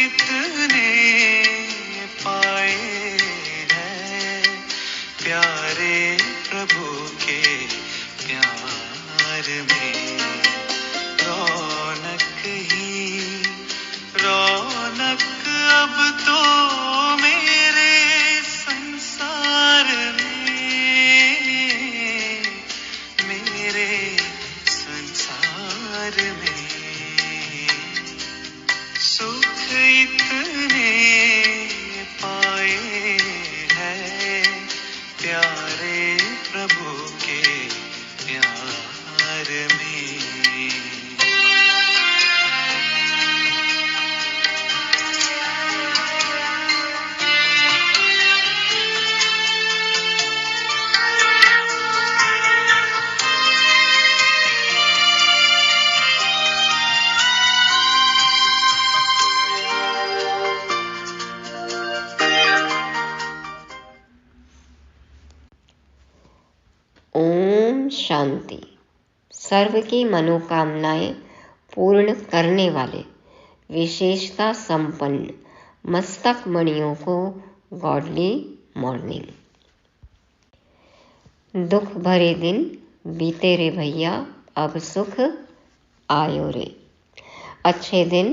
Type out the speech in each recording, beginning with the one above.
इतने पाए हैं प्यारे प्रभु के प्यार में, रौनक ही रौनक अब तो मेरे संसार में, मेरे संसार में। सुख इतने पाए हैं प्यारे प्रभु के प्यार में। ओम शांति। सर्व की मनोकामनाएं पूर्ण करने वाले विशेषता संपन्न मस्तक मणियों को गॉडली मॉर्निंग। दुख भरे दिन बीते रे भैया, अब सुख आयो रे। अच्छे दिन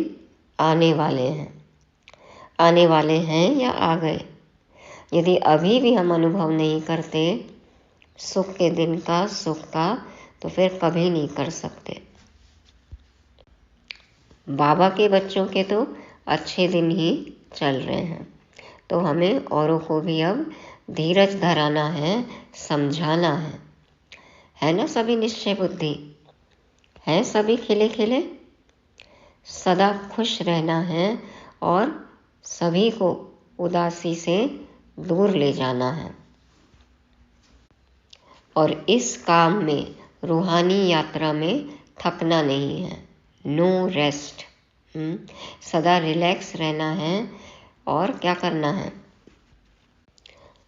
आने वाले हैं या आ गए। यदि अभी भी हम अनुभव नहीं करते सुख के दिन का, सुख का, तो फिर कभी नहीं कर सकते। बाबा के बच्चों के तो अच्छे दिन ही चल रहे हैं, तो हमें औरों को भी अब धीरज धराना है, समझाना है ना। सभी निश्चय बुद्धि है, सभी खिले खिले, सदा खुश रहना है और सभी को उदासी से दूर ले जाना है। और इस काम में, रूहानी यात्रा में थकना नहीं है। No rest. सदा रिलैक्स रहना है और क्या करना है,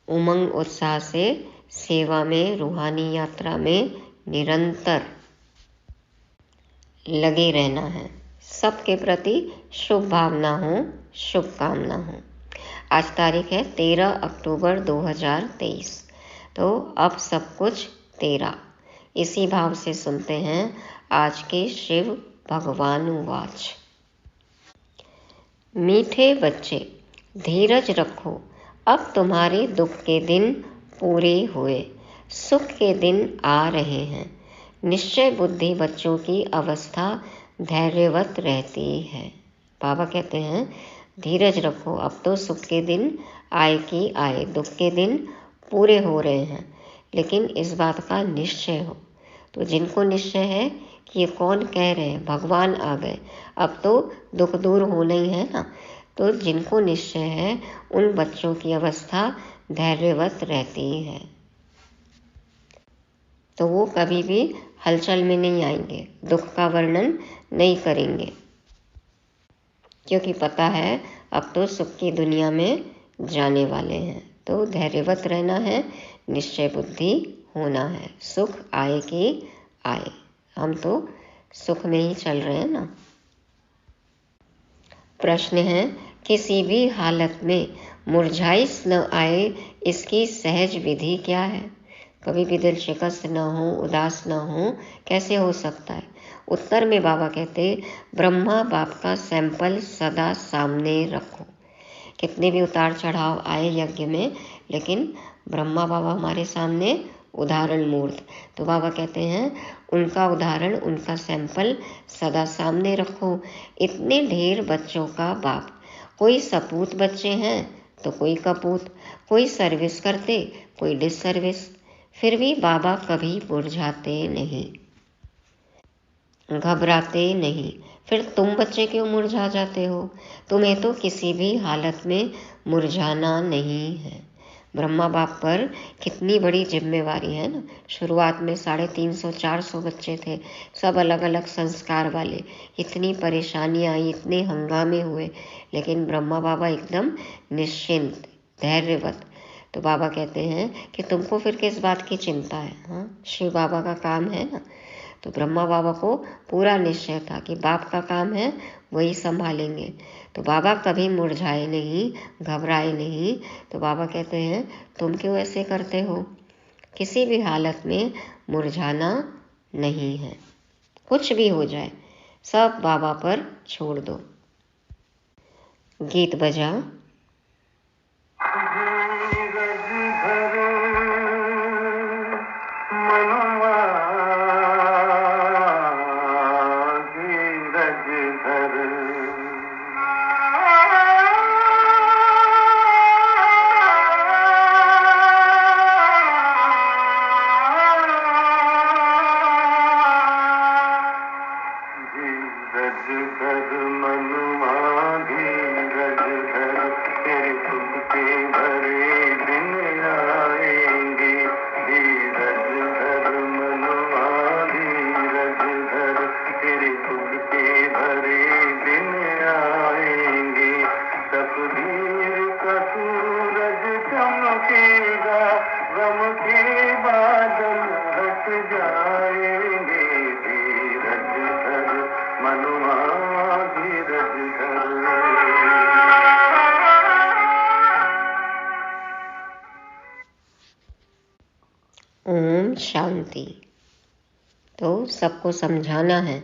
उमंग उत्साह से सेवा में, रूहानी यात्रा में निरंतर लगे रहना है। सबके प्रति शुभ भावना हो, शुभकामना हो। आज तारीख है 13 अक्टूबर 2023। तो अब सब कुछ तेरा, इसी भाव से सुनते हैं आज के शिव भगवान वाच। मीठे बच्चे धीरज रखो, अब तुम्हारे दुख के दिन पूरे हुए, सुख के दिन आ रहे हैं। निश्चय बुद्धि बच्चों की अवस्था धैर्यवत रहती है। बाबा कहते हैं धीरज रखो, अब तो सुख के दिन आए कि आए, दुख के दिन पूरे हो रहे हैं, लेकिन इस बात का निश्चय हो। तो जिनको निश्चय है कि ये कौन कह रहे हैं, भगवान आ गए, अब तो दुख दूर होना ही है ना, तो जिनको निश्चय है उन बच्चों की अवस्था धैर्यवत रहती है, तो वो कभी भी हलचल में नहीं आएंगे, दुख का वर्णन नहीं करेंगे, क्योंकि पता है अब तो सुख की दुनिया में जाने वाले हैं। तो धैर्यवत रहना है, निश्चय बुद्धि होना है। सुख आए कि आए, हम तो सुख में ही चल रहे हैं ना। प्रश्न है, किसी भी हालत में मुरझाइश न आए, इसकी सहज विधि क्या है? कभी भी दिल शिकस्त न हो, उदास न हो, कैसे हो सकता है? उत्तर में बाबा कहते, ब्रह्मा बाप का सैंपल सदा सामने रखो। कितने भी उतार चढ़ाव आए यज्ञ में, लेकिन ब्रह्मा बाबा हमारे सामने उदाहरण मूर्त। तो बाबा कहते हैं उनका उदाहरण, उनका सैंपल सदा सामने रखो। इतने ढेर बच्चों का बाप, कोई सपूत बच्चे हैं तो कोई कपूत, कोई सर्विस करते, कोई डिस सर्विस, फिर भी बाबा कभी मुरझाते नहीं, घबराते नहीं। फिर तुम बच्चे क्यों मुरझा जाते हो? तुम्हें तो किसी भी हालत में मुरझाना नहीं है। ब्रह्मा बाप पर कितनी बड़ी जिम्मेवारी है ना। शुरुआत में 350-400 बच्चे थे, सब अलग अलग संस्कार वाले। इतनी परेशानियाँ आई, इतने हंगामे हुए, लेकिन ब्रह्मा बाबा एकदम निश्चिंत, धैर्यवत। तो बाबा कहते हैं कि तुमको फिर किस बात की चिंता है? हाँ, शिव बाबा का काम है ना। तो ब्रह्मा बाबा को पूरा निश्चय था कि बाप का काम है वही संभालेंगे। तो बाबा कभी मुरझाए नहीं, घबराए नहीं। तो बाबा कहते हैं तुम क्यों ऐसे करते हो? किसी भी हालत में मुरझाना नहीं है, कुछ भी हो जाए सब बाबा पर छोड़ दो। गीत बजाओ। ओम शांति। तो सबको समझाना है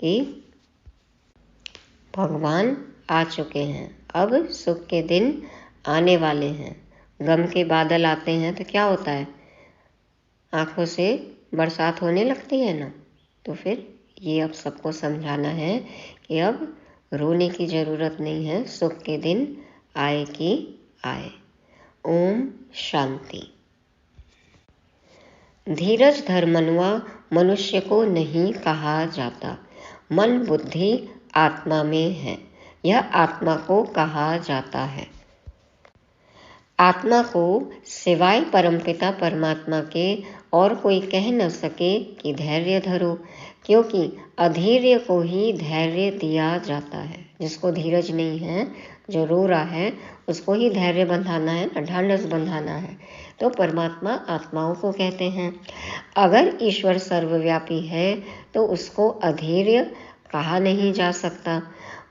कि भगवान आ चुके हैं, अब सुख के दिन आने वाले हैं। गम के बादल आते हैं तो क्या होता है? आंखों से बरसात होने लगती है ना। तो फिर ये अब सबको समझाना है कि अब रोने की ज़रूरत नहीं है, सुख के दिन आए कि आए। ओम शांति। धीरज धर मनुआ, मनुष्य को नहीं कहा जाता। मन बुद्धि आत्मा में है, यह आत्मा को कहा जाता है। आत्मा को सिवाय परमपिता परमात्मा के और कोई कह न सके कि धैर्य धरो, क्योंकि अधैर्य को ही धैर्य दिया जाता है। जिसको धीरज नहीं है, जो रो रहा है, उसको ही धैर्य बंधाना है ना, ढांढस बंधाना है। तो परमात्मा आत्माओं को कहते हैं। अगर ईश्वर सर्वव्यापी है तो उसको अधैर्य कहा नहीं जा सकता।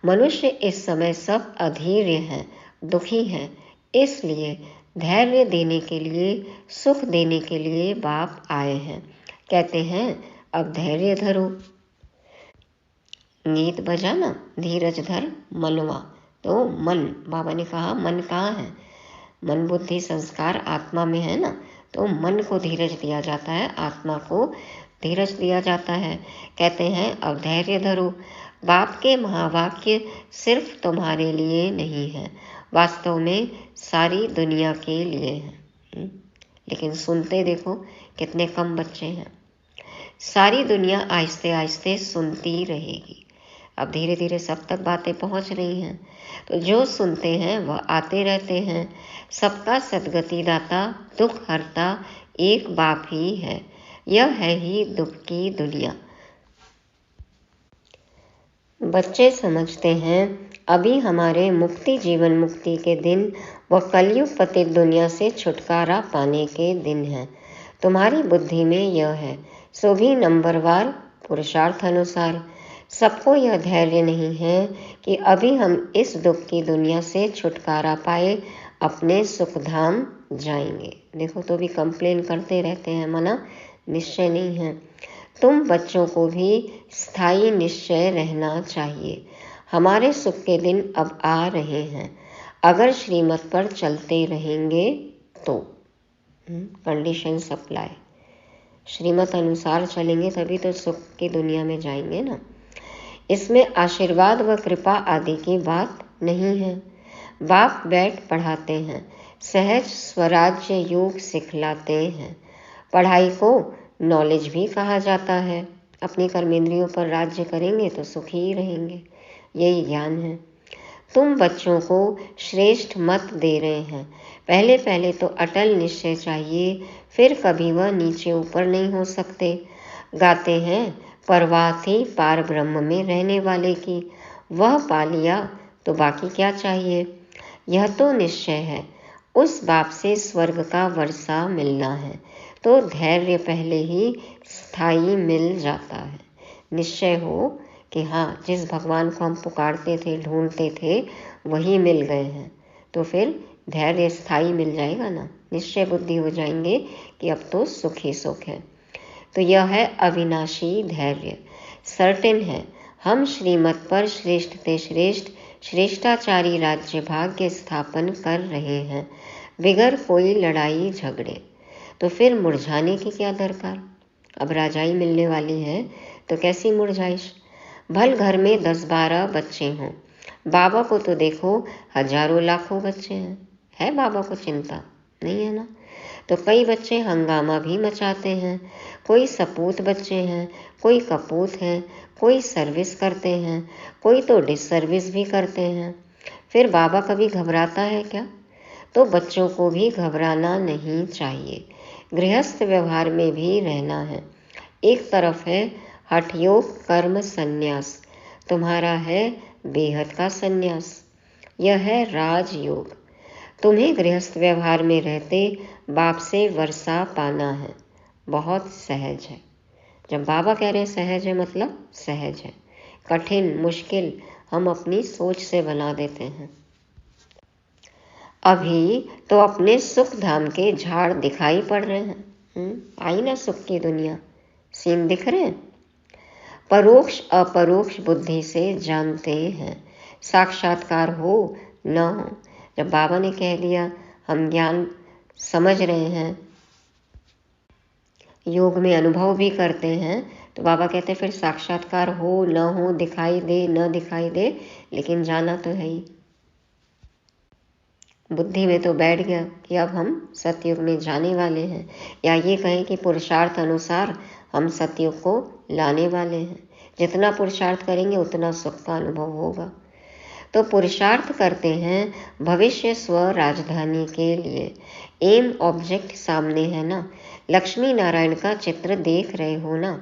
मनुष्य इस समय सब अधैर्य हैं, दुखी हैं, इसलिए धैर्य देने के लिए, सुख देने के लिए बाप आए हैं। कहते हैं अब धैर्य धरो। गीत बजाना, धीरज धर मनवा। तो मन, बाबा ने कहा मन कहाँ है? मन बुद्धि संस्कार आत्मा में है ना। तो मन को धीरज दिया जाता है, आत्मा को धीरज दिया जाता है। कहते हैं अब धैर्य धरो। बाप के महावाक्य सिर्फ तुम्हारे लिए नहीं है, वास्तव में सारी दुनिया के लिए है। लेकिन सुनते देखो कितने कम बच्चे हैं। सारी दुनिया आहिस्ते आहिस्ते सुनती रहेगी। अब धीरे धीरे सब तक बातें पहुंच रही हैं। तो जो सुनते हैं वह आते रहते हैं। सबका सद्गति दाता, दुख हरता एक बाप ही है। यह है ही दुख की दुनिया। बच्चे समझते हैं अभी हमारे मुक्ति जीवन मुक्ति के दिन व कलयुग पतित दुनिया से छुटकारा पाने के दिन हैं। तुम्हारी बुद्धि में यह है, सो भी नंबरवार पुरुषार्थ अनुसार। सबको यह धैर्य नहीं है कि अभी हम इस दुख की दुनिया से छुटकारा पाए अपने सुखधाम जाएंगे। देखो तो भी कंप्लेन करते रहते हैं, मना निश्चय नहीं है। तुम बच्चों को भी स्थायी निश्चय रहना चाहिए। हमारे सुख के दिन अब आ रहे हैं। अगर श्रीमत पर चलते रहेंगे तो कंडीशन सप्लाई, श्रीमत अनुसार चलेंगे तभी तो सुख की दुनिया में जाएंगे ना। इसमें आशीर्वाद व कृपा आदि की बात नहीं है। बाप बैठ पढ़ाते हैं, सहज स्वराज्य योग सिखलाते हैं। पढ़ाई को नॉलेज भी कहा जाता है। अपनी कर्मेंद्रियों पर राज्य करेंगे तो सुखी ही रहेंगे, यही ज्ञान है। तुम बच्चों को श्रेष्ठ मत दे रहे हैं। पहले पहले तो अटल निश्चय चाहिए, फिर कभी वह नीचे ऊपर नहीं हो सकते। गाते हैं परवाह थी पार ब्रह्म में रहने वाले की, वह पा लिया तो बाकी क्या चाहिए। यह तो निश्चय है, उस बाप से स्वर्ग का वर्षा मिलना है। तो धैर्य पहले ही स्थायी मिल जाता है। निश्चय हो कि हाँ, जिस भगवान को हम पुकारते थे, ढूंढते थे, वही मिल गए हैं, तो फिर धैर्य स्थायी मिल जाएगा ना। निश्चय बुद्धि हो जाएंगे कि अब तो सुख ही सुख है। तो यह है अविनाशी धैर्य। सर्टेन है, हम श्रीमत पर श्रेष्ठ ते श्रेष्ठ श्रेष्ठाचारी राज्य भाग्य स्थापन कर रहे हैं, बिगर कोई लड़ाई झगड़े। तो फिर मुरझाने की क्या दरकार। अब राजाई मिलने वाली है तो कैसी मुरझाइश। भल घर में 10-12 बच्चे हों, बाबा को तो देखो हजारों लाखों बच्चे हैं, है बाबा को चिंता नहीं है ना। तो कई बच्चे हंगामा भी मचाते हैं, कोई सपूत बच्चे हैं, कोई कपूत हैं, कोई सर्विस करते हैं, कोई तो डिसर्विस भी करते हैं। फिर बाबा कभी घबराता है क्या। तो बच्चों को भी घबराना नहीं चाहिए। गृहस्थ व्यवहार में भी रहना है। एक तरफ है हठ योग कर्म संन्यास, तुम्हारा है बेहद का संन्यास, यह है राजयोग। तुम्हें गृहस्थ व्यवहार में रहते बाप से वर्षा पाना है, बहुत सहज है। जब बाबा कह रहे हैं सहज है, मतलब सहज है। कठिन मुश्किल हम अपनी सोच से बना देते हैं। अभी तो अपने सुख धाम के झाड़ दिखाई पड़ रहे हैं। आई ना सुख की दुनिया, सीन दिख रहे हैं। परोक्ष अपरोक्ष बुद्धि से जानते हैं, साक्षात्कार हो न हो। जब बाबा ने कह दिया हम ज्ञान समझ रहे हैं, योग में अनुभव भी करते हैं, तो बाबा कहते हैं फिर साक्षात्कार हो न हो, दिखाई दे न दिखाई दे, लेकिन जाना तो है ही। बुद्धि में तो बैठ गया कि अब हम सतयुग में जाने वाले हैं, या ये कहें कि पुरुषार्थ अनुसार हम सतयुग को लाने वाले हैं। जितना पुरुषार्थ करेंगे उतना सुख का अनुभव होगा। तो पुरुषार्थ करते हैं भविष्य स्व राजधानी के लिए। एम ऑब्जेक्ट सामने है ना, लक्ष्मी नारायण का चित्र देख रहे हो ना।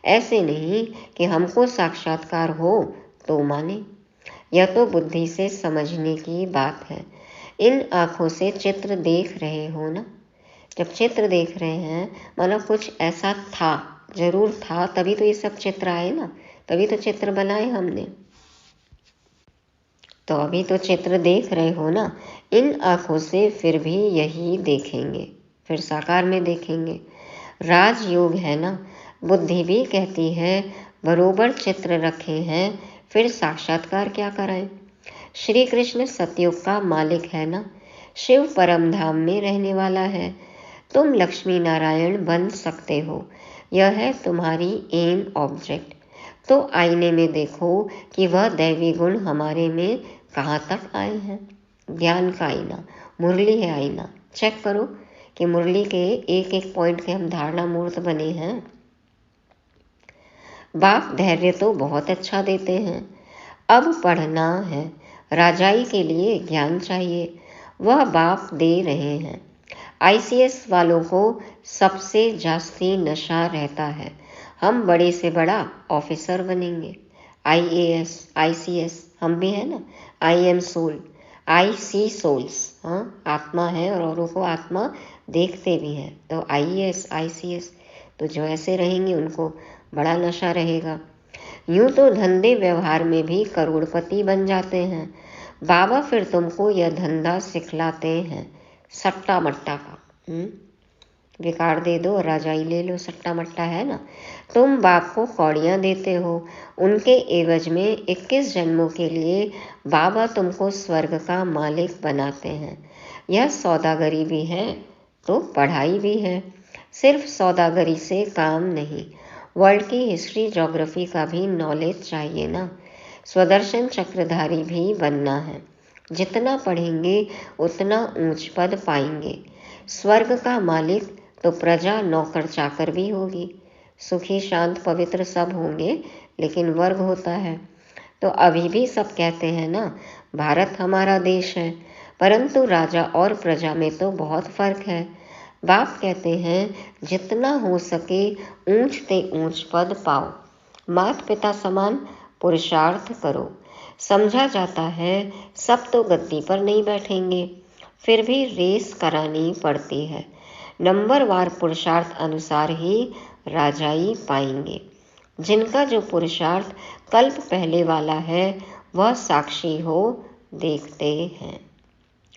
ऐसे नहीं कि हमको साक्षात्कार हो तो माने, यह तो बुद्धि से समझने की बात है। इन आँखों से चित्र देख रहे हो ना। जब चित्र देख रहे हैं मतलब कुछ ऐसा था, जरूर था, तभी तो ये सब चित्र आए ना, तभी तो चित्र बनाए हमने। तो अभी तो चित्र देख रहे हो ना, इन आँखों से फिर भी यही देखेंगे, फिर साकार में देखेंगे। राजयोग है ना, बुद्धि भी कहती है बरोबर चित्र रखे हैं, फिर साक्षात्कार क्या कराएं। श्री कृष्ण सतयुग का मालिक है ना, शिव परम धाम में रहने वाला है। तुम लक्ष्मी नारायण बन सकते हो, यह है तुम्हारी एम ऑब्जेक्ट। तो आईने में देखो कि वह दैवी गुण हमारे में कहाँ तक आए हैं। ज्ञान का आईना, मुरली है आईना। चेक करो कि मुरली के एक एक पॉइंट के हम धारणा मूर्त बने हैं। बाप धैर्य तो बहुत अच्छा देते हैं। अब पढ़ना है, राजाई के लिए ज्ञान चाहिए, वह बाप दे रहे हैं। आईसीएस वालों को सबसे जास्ती नशा रहता है, हम बड़े से बड़ा ऑफिसर बनेंगे। आईएएस आईसीएस हम भी है ना। I am soul, I see souls, हाँ आत्मा है और औरों को आत्मा देखते भी हैं। तो आईएएस आईसीएस तो जो ऐसे रहेंगे उनको बड़ा नशा रहेगा। यूं तो धंधे व्यवहार में भी करोड़पति बन जाते हैं। बाबा फिर तुमको यह धंधा सिखलाते हैं, सट्टा मट्टा का। विकार दे दो, राजाई ले लो, सट्टा मट्टा है ना। तुम बाप को कौड़ियाँ देते हो, उनके एवज में 21 जन्मों के लिए बाबा तुमको स्वर्ग का मालिक बनाते हैं। यह सौदागरी भी है तो पढ़ाई भी है। सिर्फ सौदागरी से काम नहीं, वर्ल्ड की हिस्ट्री ज्योग्राफी का भी नॉलेज चाहिए ना। स्वदर्शन चक्रधारी भी बनना है। जितना पढ़ेंगे उतना ऊंच पद पाएंगे। स्वर्ग का मालिक तो प्रजा नौकर चाकर भी होगी। सुखी शांत पवित्र सब होंगे, लेकिन वर्ग होता है। तो अभी भी सब कहते हैं ना भारत हमारा देश है, परंतु राजा और प्रजा में तो बहुत फर्क है। बाप कहते हैं जितना हो सके ऊंच ते ऊंच पद पाओ, माता पिता समान पुरुषार्थ करो। समझा जाता है सब तो गद्दी पर नहीं बैठेंगे, फिर भी रेस करानी पड़ती है। नंबरवार पुरुषार्थ अनुसार ही राजाई पाएंगे। जिनका जो पुरुषार्थ कल्प पहले वाला है वह साक्षी हो देखते हैं।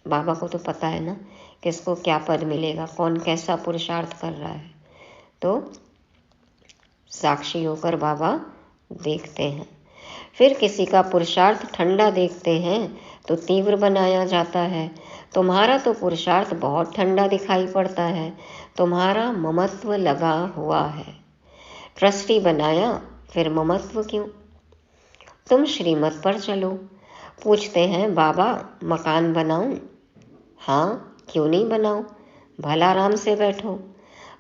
बाबा को तो पता है ना किसको क्या पद मिलेगा, कौन कैसा पुरुषार्थ कर रहा है, तो साक्षी होकर बाबा देखते हैं। फिर किसी का पुरुषार्थ ठंडा देखते हैं तो तीव्र बनाया जाता है। तुम्हारा तो पुरुषार्थ बहुत ठंडा दिखाई पड़ता है, तुम्हारा ममत्व लगा हुआ है। ट्रस्टी बनाया फिर ममत्व क्यों? तुम श्रीमत पर चलो। पूछते हैं बाबा मकान बनाऊं? हाँ, क्यों नहीं बनाऊं, भला आराम से बैठो।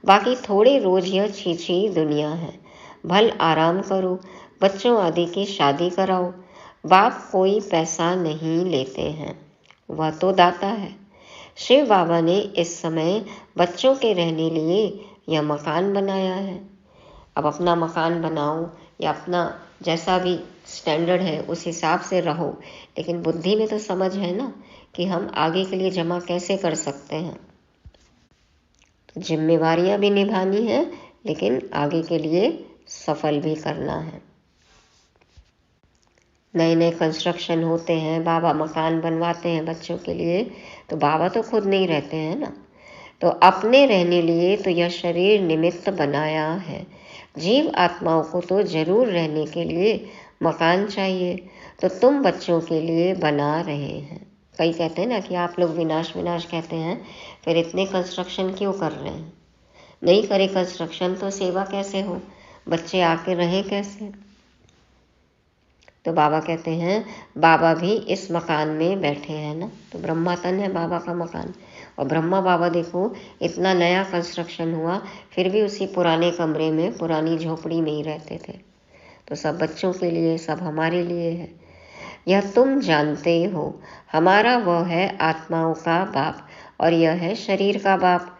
बाकी थोड़े रोज यह छीछी दुनिया है, भल आराम करो, बच्चों आदि की शादी कराओ। बाप कोई पैसा नहीं लेते हैं, वह तो दाता है। शिव बाबा ने इस समय बच्चों के रहने लिए यह मकान बनाया है। अब अपना मकान बनाओ या अपना जैसा भी स्टैंडर्ड है उस हिसाब से रहो, लेकिन बुद्धि में तो समझ है ना कि हम आगे के लिए जमा कैसे कर सकते हैं। जिम्मेवारियां भी निभानी है, लेकिन आगे के लिए सफल भी करना है। नए नए कंस्ट्रक्शन होते हैं, बाबा मकान बनवाते हैं बच्चों के लिए, तो बाबा तो खुद नहीं रहते हैं ना, तो अपने रहने लिए तो यह शरीर निमित्त बनाया है। जीव आत्माओं को तो जरूर रहने के लिए मकान चाहिए, तो तुम बच्चों के लिए बना रहे हैं। कई कहते हैं ना कि आप लोग विनाश विनाश कहते हैं, फिर इतने कंस्ट्रक्शन क्यों कर रहे हैं? नहीं करे कंस्ट्रक्शन तो सेवा कैसे हो, बच्चे आके रहे कैसे? तो बाबा कहते हैं बाबा भी इस मकान में बैठे हैं ना, तो ब्रह्मा तन है बाबा का मकान। और ब्रह्मा बाबा देखो इतना नया कंस्ट्रक्शन हुआ फिर भी उसी पुराने कमरे में, पुरानी झोपड़ी में ही रहते थे। तो सब बच्चों के लिए, सब हमारे लिए है। यह तुम जानते हो, हमारा वह है आत्माओं का बाप और यह है शरीर का बाप।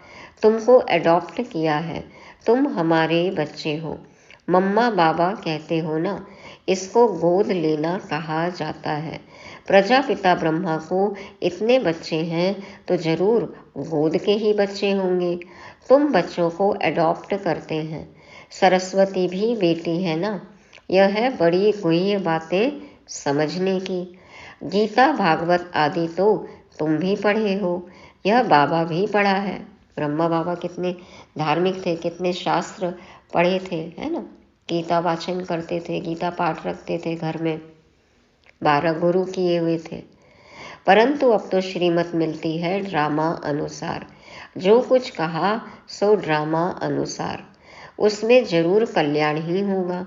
तुमको एडॉप्ट किया है, तुम हमारे बच्चे हो। मम्मा बाबा कहते हो ना, इसको गोद लेना कहा जाता है। प्रजापिता ब्रह्मा को इतने बच्चे हैं तो जरूर गोद के ही बच्चे होंगे। तुम बच्चों को एडॉप्ट करते हैं। सरस्वती भी बेटी है ना। यह है बड़ी गुह्य बातें समझने की। गीता भागवत आदि तो तुम भी पढ़े हो, यह बाबा भी पढ़ा है। ब्रह्मा बाबा कितने धार्मिक थे, कितने शास्त्र पढ़े थे, है ना। गीता वाचन करते थे, गीता पाठ रखते थे घर में, 12 गुरु किए हुए थे। परंतु अब तो श्रीमत मिलती है ड्रामा अनुसार। जो कुछ कहा सो ड्रामा अनुसार, उसमें जरूर कल्याण ही होगा।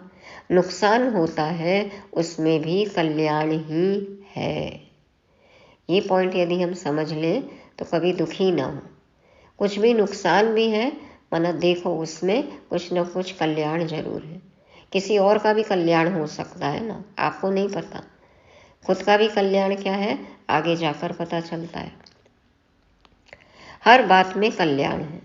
नुकसान होता है उसमें भी कल्याण ही है। ये पॉइंट यदि हम समझ लें तो कभी दुखी ना हो। कुछ भी नुकसान भी है, मना देखो उसमें कुछ न कुछ कल्याण जरूर है। किसी और का भी कल्याण हो सकता है ना, आपको नहीं पता। खुद का भी कल्याण क्या है आगे जाकर पता चलता है। हर बात में कल्याण है,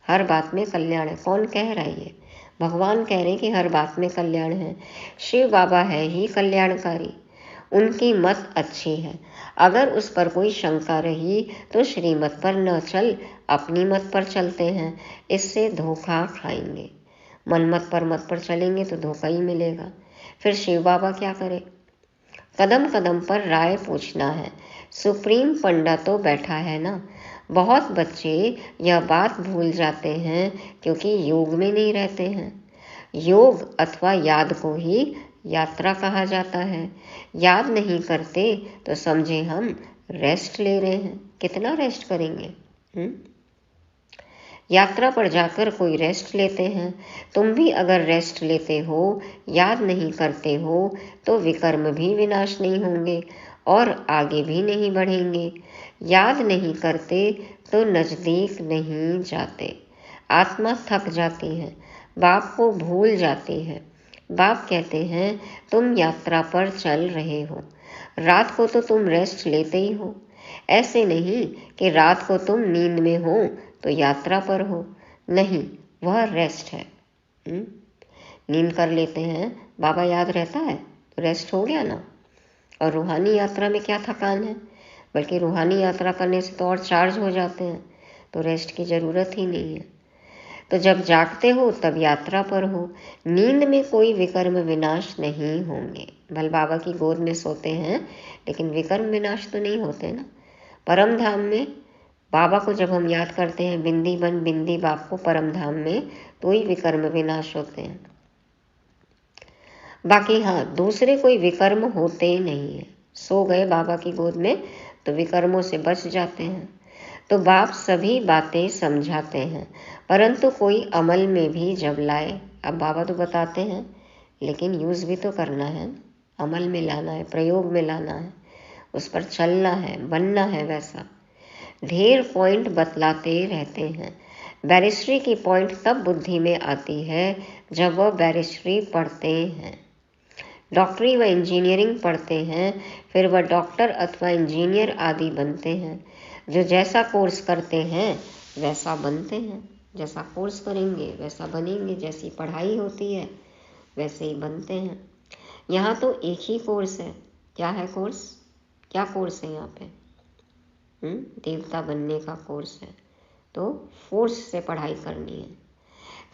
हर बात में कल्याण है। कौन कह रहा है ये? भगवान कह रहे हैं कि हर बात में कल्याण है। शिव बाबा है ही कल्याणकारी, उनकी मत अच्छी है। अगर उस पर कोई शंका रही तो श्रीमत पर न चल, अपनी मत पर चलते हैं, इससे धोखा खाएंगे। मनमत पर मत पर चलेंगे तो धोखा ही मिलेगा। फिर शिव बाबा क्या करे? कदम कदम पर राय पूछना है। सुप्रीम पंडा तो बैठा है ना। बहुत बच्चे यह बात भूल जाते हैं क्योंकि योग में नहीं रहते हैं। योग अथवा याद को ही यात्रा कहा जाता है। याद नहीं करते तो समझे हम रेस्ट ले रहे हैं। कितना रेस्ट करेंगे? यात्रा पर जाकर कोई रेस्ट लेते हैं। तुम भी अगर रेस्ट लेते हो, याद नहीं करते हो, तो विकर्म भी विनाश नहीं होंगे और आगे भी नहीं बढ़ेंगे। याद नहीं करते तो नजदीक नहीं जाते। आत्मा थक जाती है, बाप को भूल जाती है। बाप कहते हैं तुम यात्रा पर चल रहे हो, रात को तो तुम रेस्ट लेते ही हो। ऐसे नहीं कि रात को तुम नींद में हो तो यात्रा पर हो, नहीं, वह रेस्ट है। नींद कर लेते हैं, बाबा याद रहता है तो रेस्ट हो गया ना। और रूहानी यात्रा में क्या थकान है, बल्कि रूहानी यात्रा करने से तो और चार्ज हो जाते हैं। तो रेस्ट की ज़रूरत ही नहीं है। तो जब जागते हो तब यात्रा पर हो। नींद में कोई विकर्म विनाश नहीं होंगे। भल बाबा की गोद में सोते हैं लेकिन विकर्म विनाश तो नहीं होते ना। परम धाम में बाबा को जब हम याद करते हैं, बिंदी बन बिंदी बाप को परम धाम में, तो ही विकर्म विनाश होते हैं। बाकी हाँ, दूसरे कोई विकर्म होते नहीं है। सो गए बाबा की गोद में तो विकर्मों से बच जाते हैं। तो बाप सभी बातें समझाते हैं, परंतु कोई अमल में भी जब लाए। अब बाबा तो बताते हैं लेकिन यूज़ भी तो करना है, अमल में लाना है, प्रयोग में लाना है, उस पर चलना है, बनना है वैसा। ढेर पॉइंट बतलाते रहते हैं। बैरिस्ट्री की पॉइंट तब बुद्धि में आती है जब वह बैरिस्ट्री पढ़ते हैं। डॉक्टरी व इंजीनियरिंग पढ़ते हैं, फिर वह डॉक्टर अथवा इंजीनियर आदि बनते हैं। जो जैसा कोर्स करते हैं वैसा बनते हैं। जैसा कोर्स करेंगे वैसा बनेंगे। जैसी पढ़ाई होती है वैसे ही बनते हैं। यहाँ तो एक ही कोर्स है। क्या है कोर्स? क्या कोर्स है यहाँ पे? देवता बनने का कोर्स है। तो फोर्स से पढ़ाई करनी है।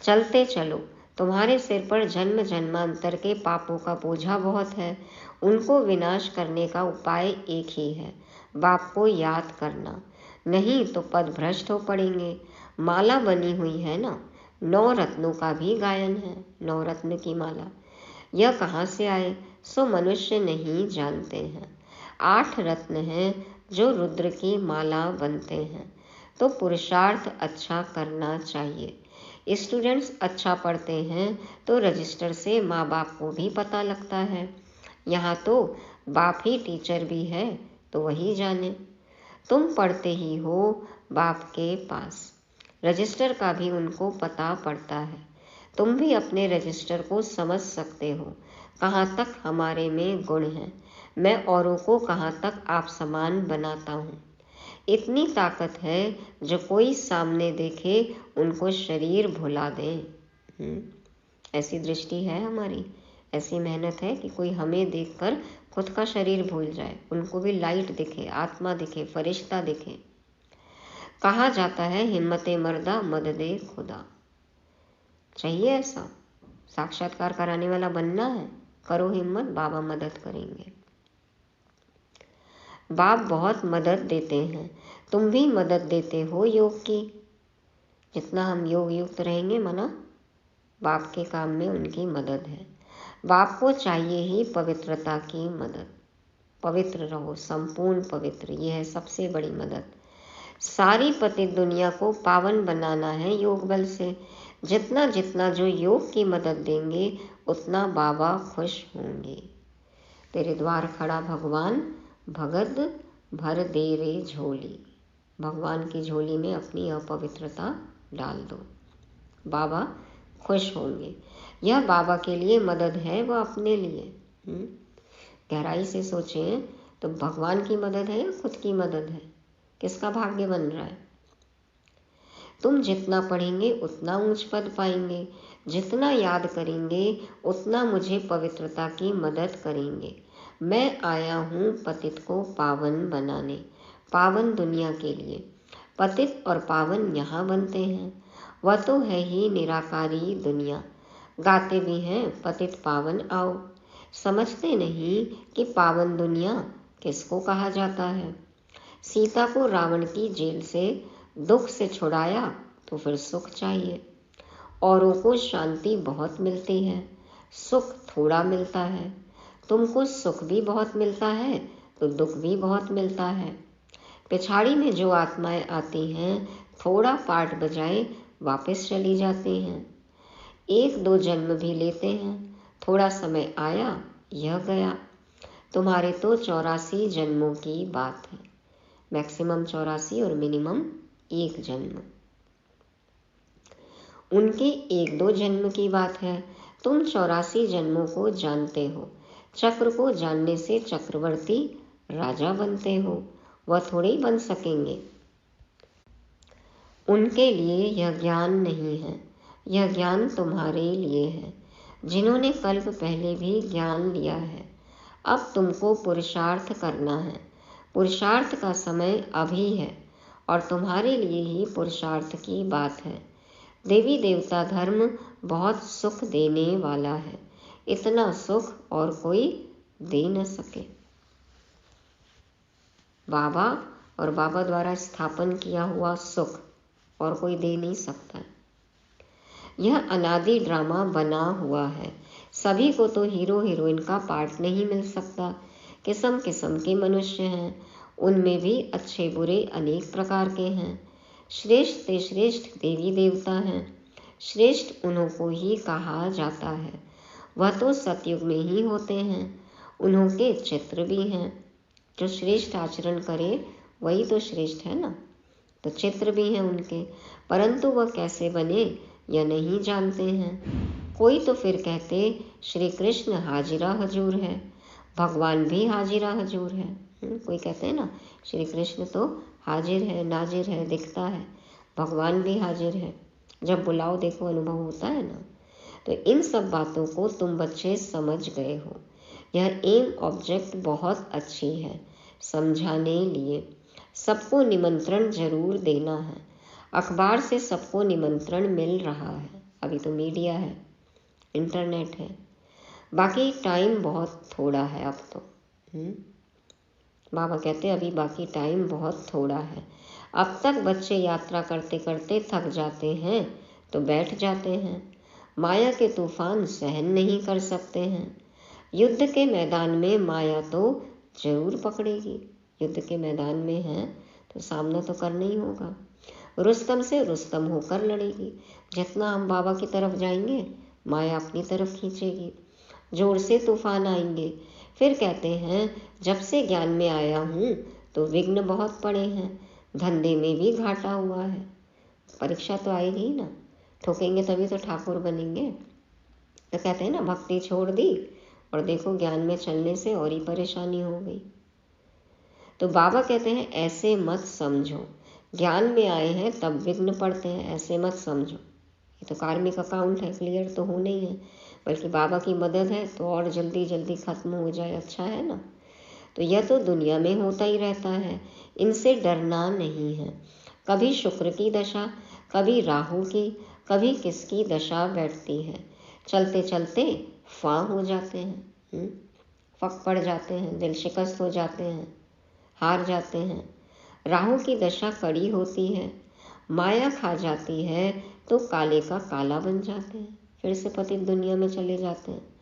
चलते चलो, तुम्हारे सिर पर जन्म जन्मांतर के पापों का बोझा बहुत है। उनको विनाश करने का उपाय एक ही है, बाप को याद करना। नहीं तो पद भ्रष्ट हो पड़ेंगे। माला बनी हुई है ना, 9 रत्नों का भी गायन है। 9 रत्न की माला, यह कहाँ से आए सो मनुष्य नहीं जानते हैं। 8 रत्न हैं जो रुद्र की माला बनते हैं। तो पुरुषार्थ अच्छा करना चाहिए। स्टूडेंट्स अच्छा पढ़ते हैं तो रजिस्टर से माँ बाप को भी पता लगता है। यहाँ तो बाप ही टीचर भी है तो वही जाने। तुम पढ़ते ही हो बाप के पास, रजिस्टर का भी उनको पता पड़ता है। तुम भी अपने रजिस्टर को समझ सकते हो, कहाँ तक हमारे में गुण हैं, मैं औरों को कहाँ तक आप समान बनाता हूँ। इतनी ताकत है जो कोई सामने देखे उनको शरीर भुला दे। ऐसी दृष्टि है हमारी, ऐसी मेहनत है कि कोई हमें देखकर खुद का शरीर भूल जाए, उनको भी लाइट दिखे, आत्मा दिखे, फरिश्ता दिखे। कहा जाता है हिम्मते मर्दा मद दे खुदा। चाहिए ऐसा साक्षात्कार कराने वाला बनना है, करो हिम्मत, बाबा मदद करेंगे। बाप बहुत मदद देते हैं, तुम भी मदद देते हो योग की। जितना हम योग युक्त रहेंगे मना, बाप के काम में उनकी मदद है। बाप को चाहिए ही पवित्रता की मदद। पवित्र रहो, संपूर्ण पवित्र, ये है सबसे बड़ी मदद। सारी पतित दुनिया को पावन बनाना है योग बल से। जितना जितना जो योग की मदद देंगे उतना बाबा खुश होंगे। तेरे द्वार खड़ा भगवान, भगत भर दे रे झोली। भगवान की झोली में अपनी अपवित्रता डाल दो, बाबा खुश होंगे। यह बाबा के लिए मदद है, वह अपने लिए। गहराई से सोचें तो भगवान की मदद है या खुद की मदद है? किसका भाग्य बन रहा है? तुम जितना पढ़ेंगे उतना ऊंच पद पाएंगे, जितना याद करेंगे उतना मुझे पवित्रता की मदद करेंगे। मैं आया हूँ पतित को पावन बनाने, पावन दुनिया के लिए। पतित और पावन यहाँ बनते हैं, वह तो है ही निराकारी दुनिया। गाते भी हैं पतित पावन आओ, समझते नहीं कि पावन दुनिया किसको कहा जाता है। सीता को रावण की जेल से दुख से छुड़ाया तो फिर सुख चाहिए। औरों को शांति बहुत मिलती है, सुख थोड़ा मिलता है। तुमको सुख भी बहुत मिलता है तो दुख भी बहुत मिलता है। पिछाड़ी में जो आत्माएं आती हैं थोड़ा पाठ बजाए वापस चली जाती हैं। 1-2 जन्म भी लेते हैं, थोड़ा समय आया यह गया। तुम्हारे तो 84 जन्मों की बात है, मैक्सिमम 84 और मिनिमम 1 जन्म। उनके 1-2 जन्म की बात है। तुम 84 जन्मों को जानते हो। चक्र को जानने से चक्रवर्ती राजा बनते हो, वह थोड़े ही बन सकेंगे। उनके लिए यह ज्ञान नहीं है, यह ज्ञान तुम्हारे लिए है, जिन्होंने कल्प पहले भी ज्ञान लिया है। अब तुमको पुरुषार्थ करना है। पुरुषार्थ का समय अभी है और तुम्हारे लिए ही पुरुषार्थ की बात है। देवी देवता धर्म बहुत सुख देने वाला है, इतना सुख और कोई दे न सके। बाबा और बाबा द्वारा स्थापन किया हुआ सुख और कोई दे नहीं सकता। यह अनादि ड्रामा बना हुआ है। सभी को तो हीरो हीरोइन का पार्ट नहीं मिल सकता। किस्म किस्म के मनुष्य हैं, उनमें भी अच्छे बुरे अनेक प्रकार के हैं। श्रेष्ठ से श्रेष्ठ देवी देवता हैं। श्रेष्ठ उन्हों को ही कहा जाता है। वह तो सतयुग में ही होते हैं। उन्हों के चित्र भी हैं। जो श्रेष्ठ आचरण करे वही तो श्रेष्ठ है ना। तो चित्र भी हैं उनके, परंतु वह कैसे बने यह नहीं जानते हैं। कोई तो फिर कहते श्री कृष्ण हाजिरा हजूर है, भगवान भी हाजिरा हजूर है। कोई कहते हैं ना श्री कृष्ण तो हाजिर है, नाजिर है, दिखता है, भगवान भी हाजिर है, जब बुलाओ देखो अनुभव होता है ना। तो इन सब बातों को तुम बच्चे समझ गए हो। यह एम ऑब्जेक्ट बहुत अच्छी है समझाने लिए। सबको निमंत्रण जरूर देना है। अखबार से सबको निमंत्रण मिल रहा है। अभी तो मीडिया है, इंटरनेट है, बाकी टाइम बहुत थोड़ा है अब तो। बाबा कहते हैं अभी बाकी टाइम बहुत थोड़ा है। अब तक बच्चे यात्रा करते करते थक जाते हैं तो बैठ जाते हैं। माया के तूफान सहन नहीं कर सकते हैं। युद्ध के मैदान में माया तो जरूर पकड़ेगी। युद्ध के मैदान में है तो सामना तो करना ही होगा। रुस्तम से रुस्तम होकर लड़ेगी। जितना हम बाबा की तरफ जाएंगे माया अपनी तरफ खींचेगी। जोर से तूफान आएंगे। फिर कहते हैं जब से ज्ञान में आया हूँ तो विघ्न बहुत पड़े हैं, धंधे में भी घाटा हुआ है। परीक्षा तो आएगी ही ना, ठोकेंगे तभी तो ठाकुर बनेंगे। तो कहते हैं ना भक्ति छोड़ दी और देखो ज्ञान में चलने से और ही परेशानी हो गई। तो बाबा कहते हैं ऐसे मत समझो, ज्ञान में आए हैं तब विघ्न पड़ते हैं, ऐसे मत समझो। ये तो कार्मिक अकाउंट है, क्लियर तो होना ही है, बल्कि बाबा की मदद है तो और जल्दी जल्दी खत्म हो जाए, अच्छा है ना। तो यह तो दुनिया में होता ही रहता है, इनसे डरना नहीं है। कभी शुक्र की दशा, कभी राहु की, कभी किसकी दशा बैठती है। चलते चलते फां हो जाते हैं, फक पड़ जाते हैं, दिल शिकस्त हो जाते हैं, हार जाते हैं। राहु की दशा कड़ी होती है, माया खा जाती है तो काले का काला बन जाते हैं, फिर से पतित दुनिया में चले जाते हैं।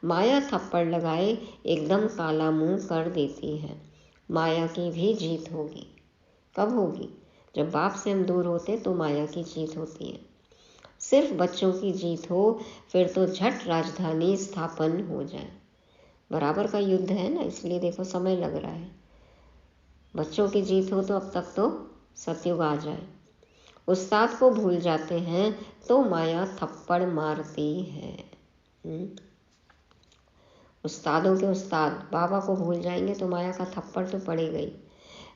माया थप्पड़ लगाए एकदम काला मुंह कर देती है। माया की भी जीत होगी। कब होगी? जब बाप से हम दूर होते तो माया की जीत होती है। सिर्फ बच्चों की जीत हो फिर तो झट राजधानी स्थापन हो जाए। बराबर का युद्ध है ना, इसलिए देखो समय लग रहा है। बच्चों की जीत हो तो अब तक तो सतयुग आ जाए। उस्ताद को भूल जाते हैं तो माया थप्पड़ मारती है। उस्तादों के उस्ताद बाबा को भूल जाएंगे तो माया का थप्पड़ तो पड़ेगा ही।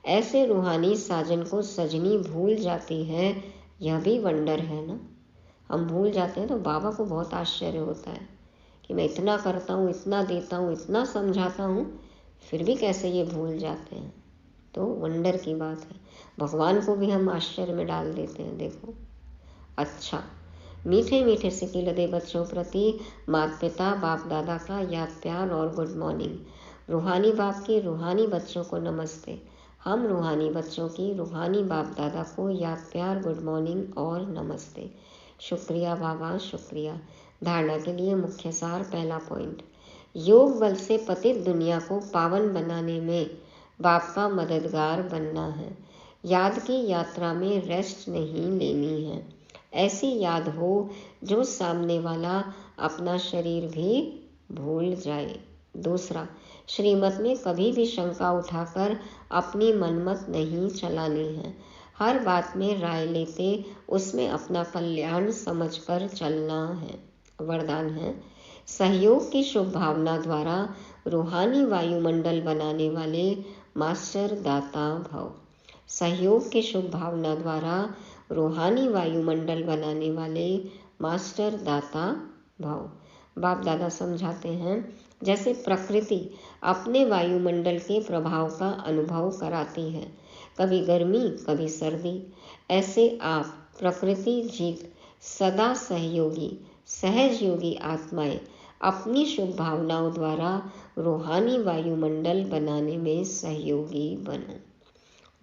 ऐसे रूहानी साजन को सजनी भूल जाती है, यह भी वंडर है ना। हम भूल जाते हैं तो बाबा को बहुत आश्चर्य होता है कि मैं इतना करता हूँ, इतना देता हूँ, इतना समझाता हूँ, फिर भी कैसे ये भूल जाते हैं। तो वंडर की बात है। भगवान को भी हम आश्चर्य में डाल देते हैं। देखो अच्छा, मीठे मीठे सिक्के लदे बच्चों प्रति माता पिता बाप दादा का याद प्यार और गुड मॉर्निंग। रूहानी बाप की रूहानी बच्चों को नमस्ते। हम रूहानी बच्चों की रूहानी बाप दादा को याद प्यार गुड मॉर्निंग और नमस्ते। शुक्रिया बाबा, शुक्रिया। धारणा के लिए मुख्य सार, पहला पॉइंट, योग बल से पतित दुनिया को पावन बनाने में बाप का मददगार बनना है। याद की यात्रा में रेस्ट नहीं लेनी है। ऐसी याद हो जो सामने वाला अपना शरीर भी भूल जाए। दूसरा, श्रीमत में कभी भी शंका उठाकर अपनी मनमत नहीं चलानी है। हर बात में राय लेते उसमें अपना कल्याण समझकर चलना है। वरदान है, सहयोग की शुभ भावना द्वारा रूहानी वायुमंडल बनाने वाले मास्टर दाता भव। सहयोग की शुभ भावना द्वारा रूहानी वायुमंडल बनाने वाले मास्टर दाता भव। बाप दादा समझाते हैं जैसे प्रकृति अपने वायुमंडल के प्रभाव का अनुभव कराती है, कभी गर्मी कभी सर्दी। ऐसे आप प्रकृति जीव सदा सहयोगी सहज योगी आत्माएं अपनी शुभ भावनाओं द्वारा रूहानी वायुमंडल बनाने में सहयोगी बनो।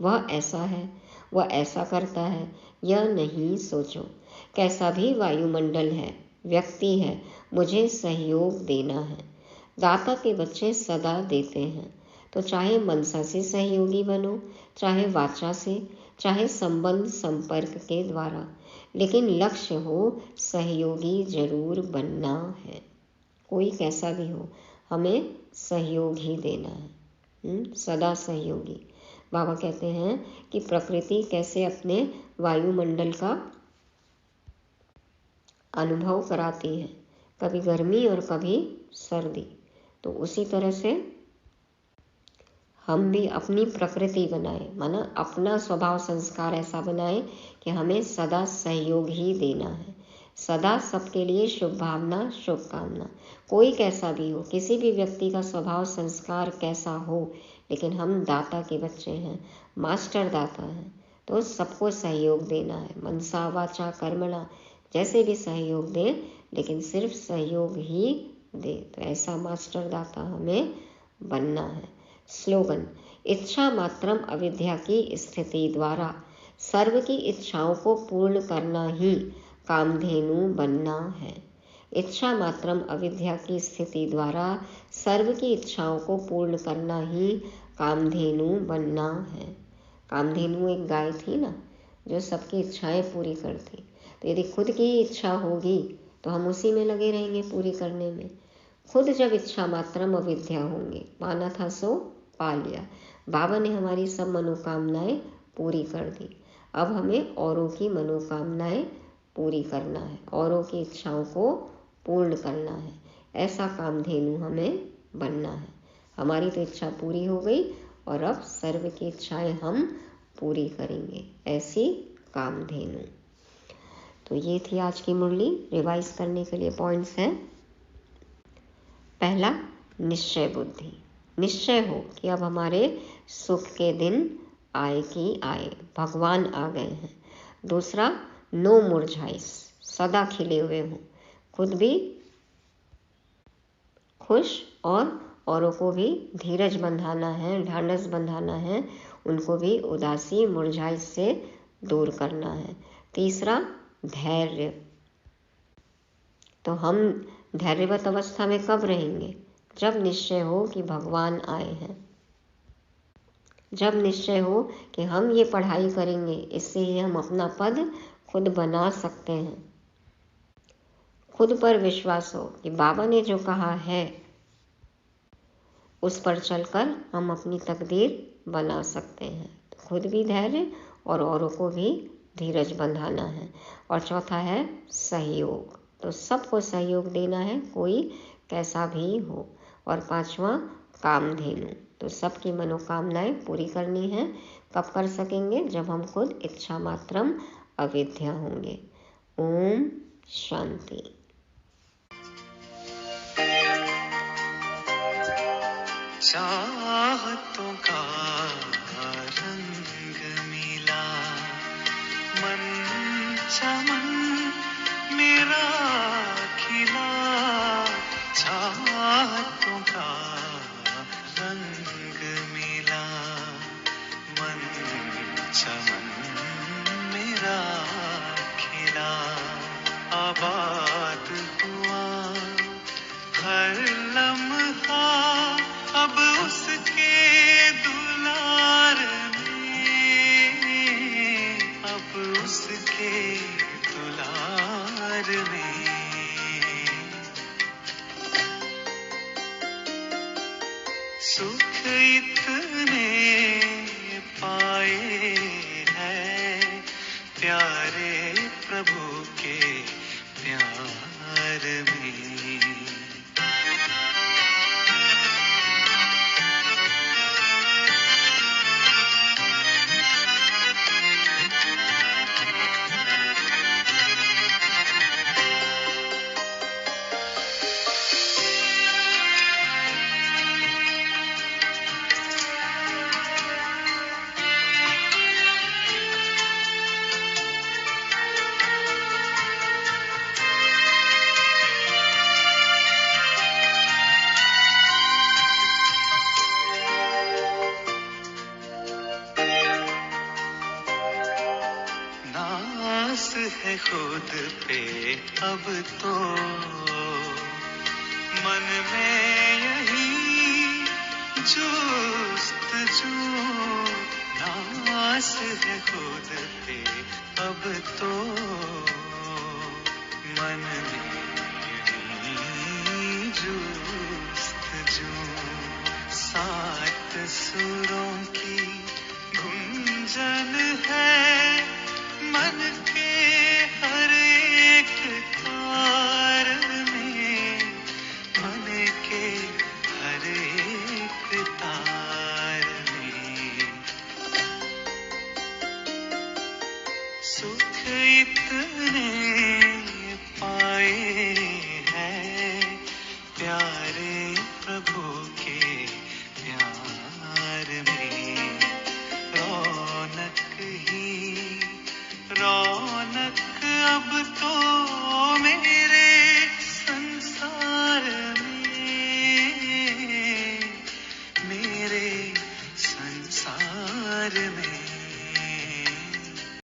वह ऐसा है, वह ऐसा करता है, यह नहीं सोचो। कैसा भी वायुमंडल है, व्यक्ति है, मुझे सहयोग देना है। दाता के बच्चे सदा देते हैं, तो चाहे मनसा से सहयोगी बनो, चाहे वाचा से, चाहे संबंध संपर्क के द्वारा, लेकिन लक्ष्य हो सहयोगी जरूर बनना है। कोई कैसा भी हो, हमें सहयोग ही देना है, सदा सहयोगी। बाबा कहते हैं कि प्रकृति कैसे अपने वायुमंडल का अनुभव कराती है, कभी गर्मी और कभी सर्दी, तो उसी तरह से हम भी अपनी प्रकृति बनाए, माना अपना स्वभाव संस्कार ऐसा बनाए कि हमें सदा सहयोग ही देना है, सदा सबके लिए शुभ भावना शुभकामना। कोई कैसा भी हो, किसी भी व्यक्ति का स्वभाव संस्कार कैसा हो, लेकिन हम दाता के बच्चे हैं, मास्टर दाता हैं, तो सबको सहयोग देना है। मनसा वाचा कर्मणा, जैसे भी सहयोग दे, लेकिन सिर्फ सहयोग ही दे। तो ऐसा मास्टर दाता हमें बनना है। स्लोगन: इच्छा मात्रम अविद्या की स्थिति द्वारा सर्व की इच्छाओं को पूर्ण करना ही कामधेनु बनना है। इच्छा मात्रम अविद्या की स्थिति द्वारा सर्व की इच्छाओं को पूर्ण करना ही कामधेनु बनना है। कामधेनु एक गाय थी ना, जो सबकी इच्छाएं पूरी करती। तो यदि खुद की इच्छा होगी तो हम उसी में लगे रहेंगे पूरी करने में। खुद जब इच्छा मात्रम अविद्या होंगे, माना था सो पा लिया, बाबा ने हमारी सब मनोकामनाएं पूरी कर दी। अब हमें औरों की मनोकामनाएं पूरी करना है, औरों की इच्छाओं को पूर्ण करना है। ऐसा कामधेनु हमें बनना है। हमारी तो इच्छा पूरी हो गई और अब सर्व की इच्छाएं हम पूरी करेंगे, ऐसी कामधेनु। तो ये थी आज की मुरली। रिवाइज करने के लिए पॉइंट्स हैं। पहला, निश्चय बुद्धि। निश्चय हो कि अब हमारे सुख के दिन आए कि आए, भगवान आ गए हैं। दूसरा, नो मुरझाइस, सदा खिले हुए हों, खुद भी खुश और औरों को भी धीरज बंधाना है, ढांढस बंधाना है, उनको भी उदासी मुरझाइश से दूर करना है। तीसरा, धैर्य। तो हम धैर्यवत अवस्था में कब रहेंगे? जब निश्चय हो कि भगवान आए हैं, जब निश्चय हो कि हम ये पढ़ाई करेंगे, इससे ही हम अपना पद खुद बना सकते हैं। खुद पर विश्वास हो कि बाबा ने जो कहा है उस पर चलकर हम अपनी तकदीर बना सकते हैं। तो खुद भी धैर्य और औरों को भी धीरज बंधाना है। और चौथा है सहयोग, तो सबको सहयोग देना है, कोई कैसा भी हो। और पांचवा, कामधेनु, तो सबकी मनोकामनाएं पूरी करनी है। कब कर सकेंगे? जब हम खुद इच्छा मात्रम अविद्या होंगे। ओम शांति। चाहतों का रंग मिला, मन चमन मेरा खिला। चाहतों का रंग मिला, मन चमन मेरा खिला। आबाद हुआ हर लम्हा, अब उसके दुलारे है खुद पे अब तो, मन में यही जुस्तजू, नास है खुद पे अब तो, मन में यही जुस्तजू। सात सुरों की गुंजन है मन के हर एक तार में, मन के हर एक तार में। सुख इतने पाए हैं प्यारे प्रभु के प्यार में, रौनक ही रौनक अब तो